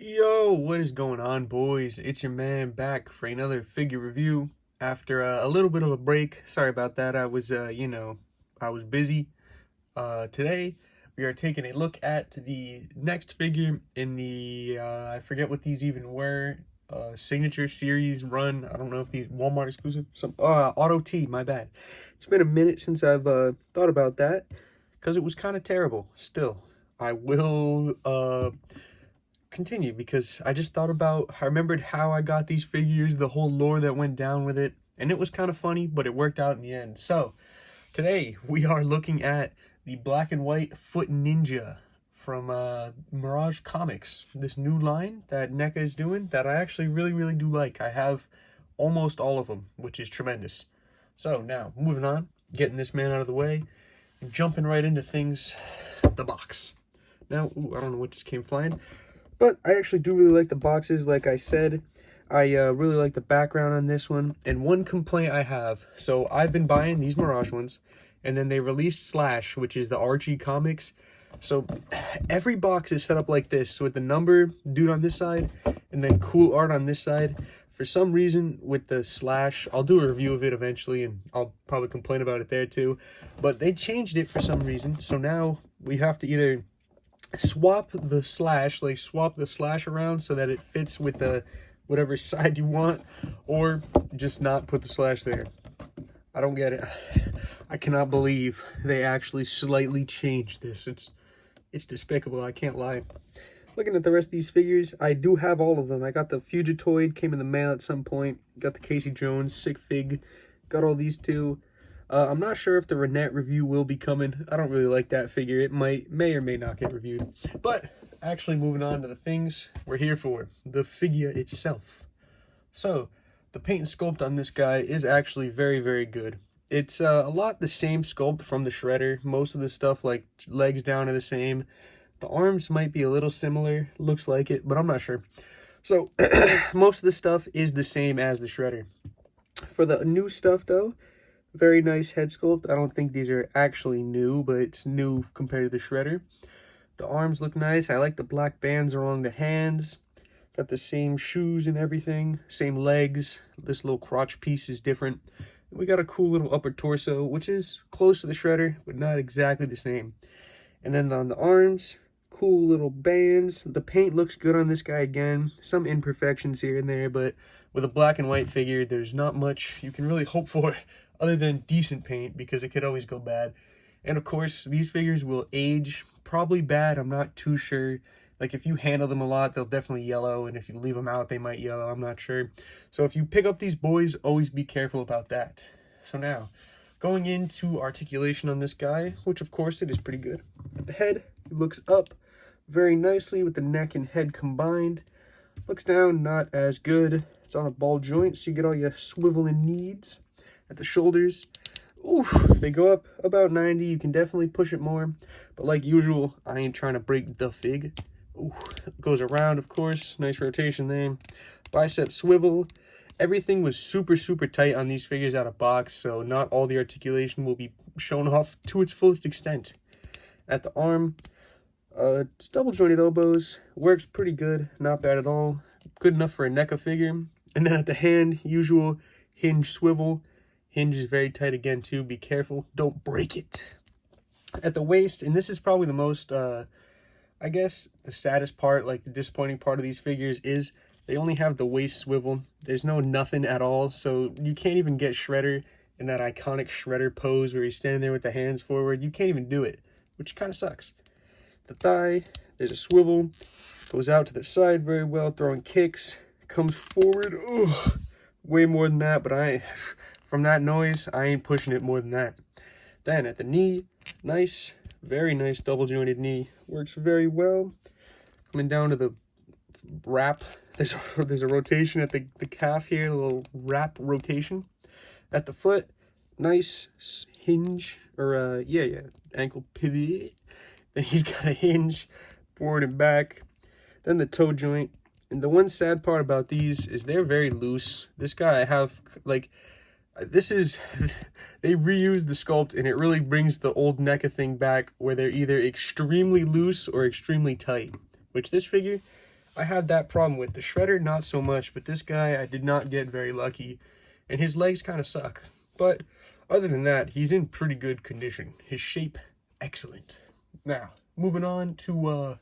Yo, what is going on, boys? It's your man back for another figure review after a little bit of a break. Sorry about that. I was I was busy. Today we are taking a look at the next figure in the I forget what these even were. Signature series run. I don't know if these Walmart exclusive. Some AutoT. My bad. It's been a minute since I've thought about that because it was kind of terrible. Still, I will continue because I just thought about, I remembered how I got these figures, the whole lore that went down with it, and it was kind of funny, but it worked out in the end. So today we are looking at the black and white Foot Ninja from Mirage Comics, this new line that Neca is doing that I actually really do like. I have almost all of them, which is tremendous. So now moving on, getting this man out of the way and jumping right into things. The box. Now, I don't know what just came flying, but I actually do really like the boxes. Like I said, I really like the background on this one. And one complaint I have, so I've been buying these Mirage ones, and then they released Slash, which is the Archie Comics. So every box is set up like this, with the number dude on this side, and then cool art on this side. For some reason, with the Slash, I'll do a review of it eventually, and I'll probably complain about it there too. But they changed it for some reason, so now we have to either swap the slash around so that it fits with the whatever side you want, or just not put the slash there. I don't get it. I cannot believe they actually slightly changed this. It's despicable, I can't lie. Looking at the rest of these figures, I do have all of them. I got the Fugitoid, came in the mail at some point. Got the Casey Jones, Sick Fig. Got all these two. I'm not sure if the Renette review will be coming. I don't really like that figure. It may or may not get reviewed. But actually moving on to the things we're here for, the figure itself. So the paint and sculpt on this guy is actually very good. It's a lot the same sculpt from the Shredder. Most of the stuff, like legs down, are the same. The arms might be a little similar, looks like it, but I'm not sure. So most of the stuff is the same as the Shredder. For the new stuff though, very nice head sculpt. I don't think these are actually new, but it's new compared to the Shredder. The arms look nice. I like the black bands along the hands. Got the same shoes and everything. Same legs. This little crotch piece is different. We got a cool little upper torso, which is close to the Shredder, but not exactly the same. And then on the arms, cool little bands. The paint looks good on this guy again. Some imperfections here and there, but with a black and white figure, there's not much you can really hope for other than decent paint, because it could always go bad. And of course, these figures will age probably bad. I'm not too sure. Like, if you handle them a lot, they'll definitely yellow, and if you leave them out, they might yellow. I'm not sure. So if you pick up these boys, always be careful about that. So now, going into articulation on this guy, which of course it is pretty good. At the head, it looks up very nicely with the neck and head combined. Looks down, not as good. It's on a ball joint, so you get all your swiveling needs. At the shoulders, ooh, they go up about 90. You can definitely push it more, but like usual, I ain't trying to break the fig. Ooh, goes around, of course. Nice rotation there. Bicep swivel. Everything was super tight on these figures out of box, so not all the articulation will be shown off to its fullest extent. At the arm, it's double jointed elbows. Works pretty good, not bad at all. Good enough for a NECA figure. And then at the hand, usual hinge swivel. Hinge is very tight again too. Be careful, don't break it. At the waist, and this is probably the most, I guess, the saddest part, like the disappointing part of these figures, is they only have the waist swivel. There's no nothing at all, so you can't even get Shredder in that iconic Shredder pose where he's standing there with the hands forward. You can't even do it, which kind of sucks. The thigh, there's a swivel, goes out to the side very well, throwing kicks, comes forward. Ugh, way more than that, but from that noise, I ain't pushing it more than that. Then at the knee, nice, very nice double jointed knee. Works very well. Coming down to the wrap, there's a rotation at the calf here, a little wrap rotation. At the foot, nice hinge, or ankle pivot. Then he's got a hinge forward and back. Then the toe joint. And the one sad part about these is they're very loose. This guy I have, like, this is, they reused the sculpt, and it really brings the old NECA thing back, where they're either extremely loose or extremely tight. Which this figure, I have that problem with. The Shredder, not so much, but this guy, I did not get very lucky, and his legs kind of suck. But other than that, he's in pretty good condition. His shape, excellent. Now, moving on to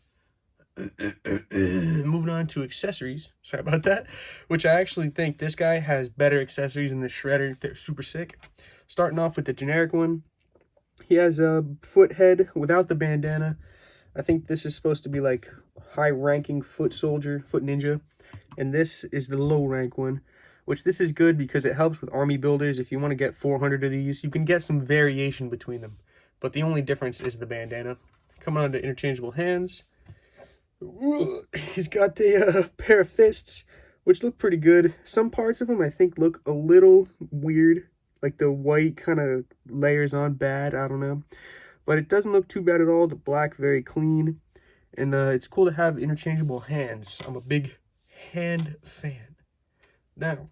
accessories. Sorry about that. Which I actually think this guy has better accessories than the Shredder. They're super sick. Starting off with the generic one, he has a foot head without the bandana. I think this is supposed to be like high-ranking foot soldier, foot ninja, and this is the low-rank one, which this is good because it helps with army builders. If you want to get 400 of these, you can get some variation between them, but the only difference is the bandana. Coming on to interchangeable hands, he's got a pair of fists, which look pretty good. Some parts of them I think look a little weird, like the white kind of layers on bad, I don't know. But it doesn't look too bad at all. The black, very clean. And it's cool to have interchangeable hands. I'm a big hand fan. Now,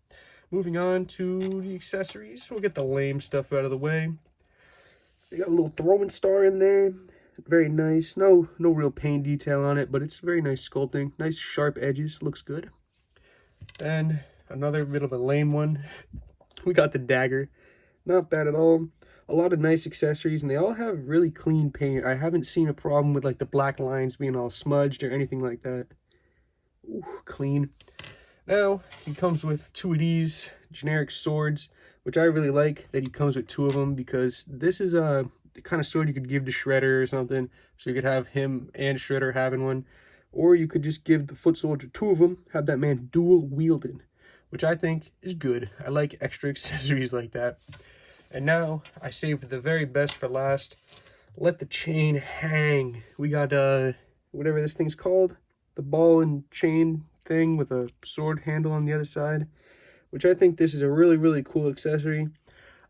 moving on to the accessories. We'll get the lame stuff out of the way. They got a little throwing star in there. Very nice. No real paint detail on it, but it's very nice sculpting. Nice sharp edges. Looks good. And another bit of a lame one. We got the dagger. Not bad at all. A lot of nice accessories, and they all have really clean paint. I haven't seen a problem with like the black lines being all smudged or anything like that. Ooh, clean. Now, he comes with 2 of these generic swords, which I really like that he comes with 2 of them, because this is the kind of sword you could give to Shredder or something. So you could have him and Shredder having one. Or you could just give the foot soldier 2 of them, have that man dual wielding, which I think is good. I like extra accessories like that. And now, I saved the very best for last. Let the chain hang. We got, whatever this thing's called. The ball and chain thing with a sword handle on the other side. Which I think this is a really, really cool accessory.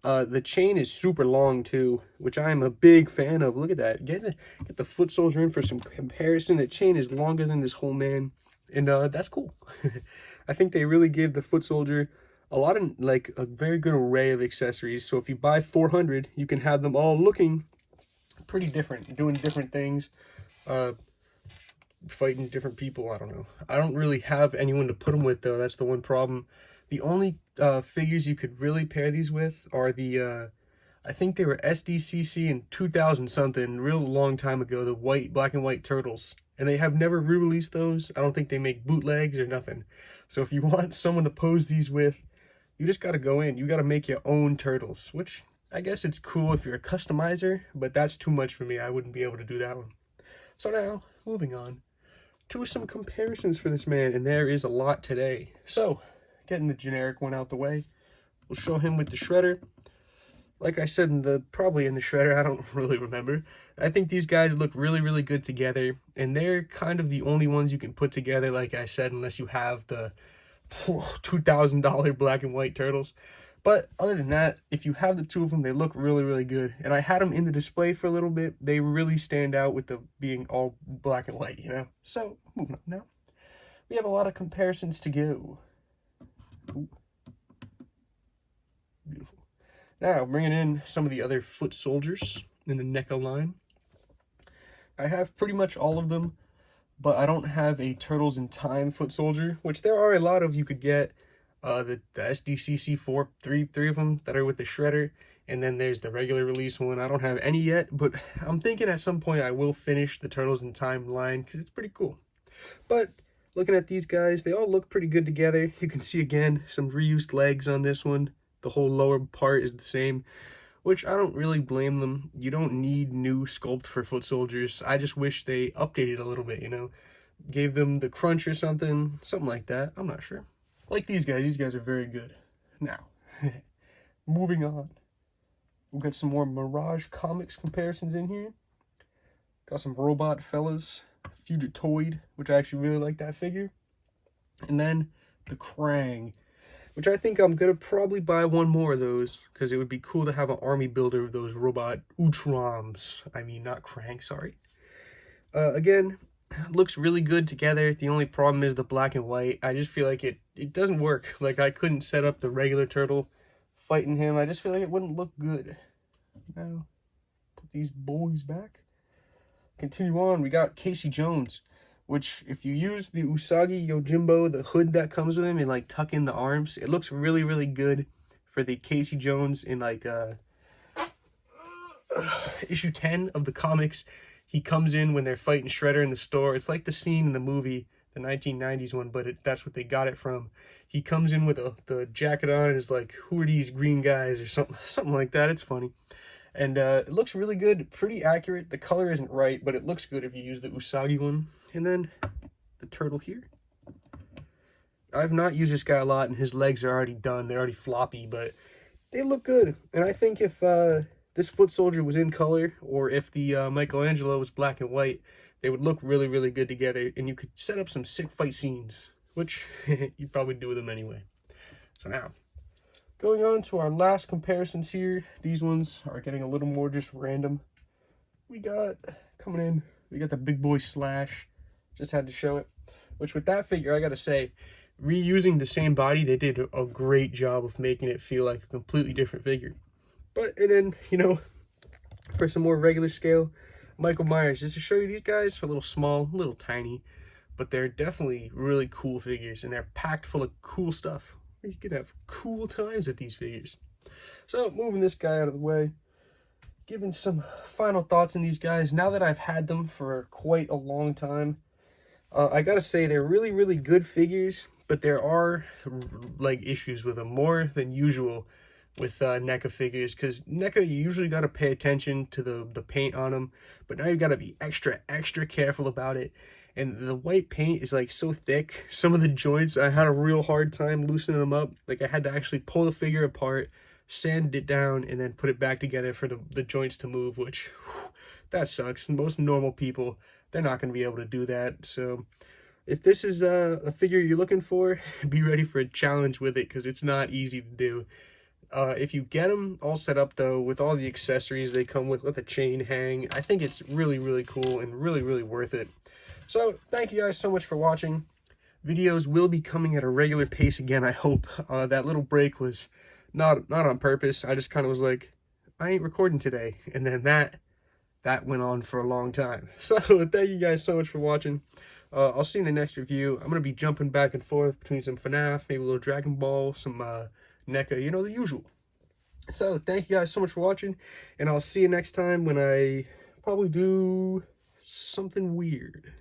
The chain is super long, too. Which I am a big fan of. Look at that. Get the foot soldier in for some comparison. The chain is longer than this whole man. And, that's cool. I think they really gave the foot soldier a lot of, like, a very good array of accessories. So if you buy 400, you can have them all looking pretty different, doing different things, fighting different people. I don't know. I don't really have anyone to put them with, though. That's the one problem. The only figures you could really pair these with are the, I think they were SDCC in 2000 something, real long time ago, the black and white turtles. And they have never re-released those. I don't think they make bootlegs or nothing. So if you want someone to pose these with, you just got to go in. You got to make your own turtles, which I guess it's cool if you're a customizer, but that's too much for me. I wouldn't be able to do that one. So now, moving on to some comparisons for this man, and there is a lot today. So, getting the generic one out the way, we'll show him with the Shredder. Like I said, probably in the Shredder, I don't really remember. I think these guys look really, really good together, and they're kind of the only ones you can put together, like I said, unless you have the $2,000 black and white turtles. But other than that, if you have the 2 of them, they look really, really good. And I had them in the display for a little bit. They really stand out with the being all black and white, you know? So, moving on now. We have a lot of comparisons to go. Ooh. Beautiful. Now, bringing in some of the other foot soldiers in the NECA line. I have pretty much all of them, but I don't have a Turtles in Time foot soldier, which there are a lot of you could get. The SDCC three of them that are with the Shredder, and then there's the regular release one. I don't have any yet, but I'm thinking at some point I will finish the Turtles in Time line because it's pretty cool. But looking at these guys, they all look pretty good together. You can see again some reused legs on this one. The whole lower part is the same, which I don't really blame them. You don't need new sculpt for foot soldiers. I just wish they updated a little bit, you know, gave them the crunch or something like that. I'm not sure. Like these guys are very good. Now, moving on. We've got some more Mirage Comics comparisons in here. Got some Robot Fellas, Fugitoid, which I actually really like that figure. And then the Krang, which I think I'm going to probably buy one more of those, because it would be cool to have an army builder of those robot Utroms. I mean, not Krang, sorry. Again, looks really good together. The only problem is the black and white. I just feel like it doesn't work. Like, I couldn't set up the regular turtle fighting him. I just feel like it wouldn't look good. Now, put these boys back. Continue on. We got Casey Jones, which if you use the Usagi Yojimbo, the hood that comes with him, and like tuck in the arms, it looks really, really good for the Casey Jones in like issue 10 of the comics. He comes in when they're fighting Shredder in the store. It's like the scene in the movie, the 1990s one, but that's what they got it from. He comes in with the jacket on and is like, who are these green guys, or something like that. It's funny. And it looks really good, pretty accurate. The color isn't right, but it looks good if you use the Usagi one. And then the turtle here. I've not used this guy a lot, and his legs are already done. They're already floppy, but they look good. And I think if this foot soldier was in color, or if the Michelangelo was black and white, they would look really, really good together, and you could set up some sick fight scenes, which you'd probably do with them anyway. So now, going on to our last comparisons here. These ones are getting a little more just random. We got, coming in, we got the big boy Slash. Just had to show it. Which with that figure, I gotta say, reusing the same body, they did a great job of making it feel like a completely different figure. But, and then, you know, for some more regular scale, Michael Myers. Just to show you, these guys are a little small, a little tiny, but they're definitely really cool figures, and they're packed full of cool stuff. You could have cool times with these figures. So, moving this guy out of the way, giving some final thoughts on these guys. Now that I've had them for quite a long time, I gotta say they're really, really good figures, but there are like issues with them, more than usual with NECA figures, because NECA, you usually got to pay attention to the paint on them, but now you got to be extra careful about it. And the white paint is like so thick, some of the joints, I had a real hard time loosening them up. Like I had to actually pull the figure apart, sand it down, and then put it back together for the joints to move, which, whew, that sucks. Most normal people, they're not going to be able to do that. So if this is a figure you're looking for, be ready for a challenge with it, because it's not easy to do. If you get them all set up, though, with all the accessories they come with, let the chain hang, I think it's really, really cool and really, really worth it. So, thank you guys so much for watching. Videos will be coming at a regular pace again, I hope. That little break was not on purpose. I just kind of was like, I ain't recording today. And then that went on for a long time. So, thank you guys so much for watching. I'll see you in the next review. I'm going to be jumping back and forth between some FNAF, maybe a little Dragon Ball, some NECA, you know, the usual. So, thank you guys so much for watching, and I'll see you next time when I probably do something weird.